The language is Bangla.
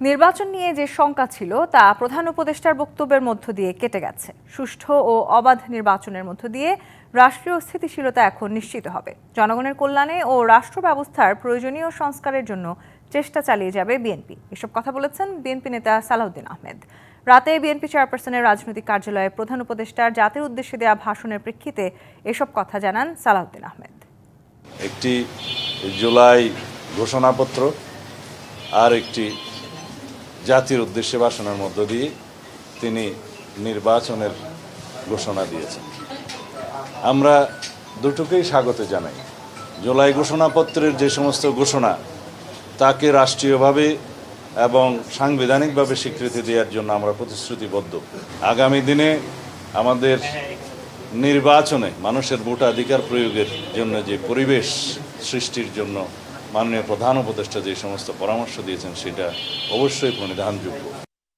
নির্বাচন নিয়ে যে শঙ্কা ছিল তা প্রধান উপদেষ্টার বক্তব্যের মধ্য দিয়ে কেটে গেছে। সুষ্ঠু ও অবাধ নির্বাচনের মধ্য দিয়ে রাষ্ট্রীয় স্থিতিশীলতা এখন নিশ্চিত হবে। জনগণের কল্যাণে ও রাষ্ট্র ব্যবস্থার প্রয়োজনীয় সংস্কারের জন্য চেষ্টা চালিয়ে যাবে বিএনপি। এসব কথা বলেছেন বিএনপি নেতা সালাউদ্দিন আহমেদ। রাতে বিএনপি চেয়ারপারসনের রাজনৈতিক কার্যালয়ে প্রধান উপদেষ্টার জাতির উদ্দেশ্যে দেওয়া ভাষণের প্রেক্ষিতে এসব কথা জানান সালাউদ্দিন আহমেদ। একটি জুলাই ঘোষণাপত্র আর একটি জাতির উদ্দেশ্যে ভাষণের মধ্য দিয়ে তিনি নির্বাচনের ঘোষণা দিয়েছেন। আমরা দুটোকেই স্বাগত জানাই। জুলাই ঘোষণাপত্রের যে সমস্ত ঘোষণা তাকে রাষ্ট্রীয়ভাবে এবং সাংবিধানিকভাবে স্বীকৃতি দেওয়ার জন্য আমরা প্রতিশ্রুতিবদ্ধ। আগামী দিনে আমাদের নির্বাচনে মানুষের ভোটাধিকার প্রয়োগের জন্য যে পরিবেশ সৃষ্টির জন্য মাননীয় প্রধান উপদেষ্টা যে সমস্ত পরামর্শ দিয়েছেন সেটা অবশ্যই প্রণিধানযোগ্য।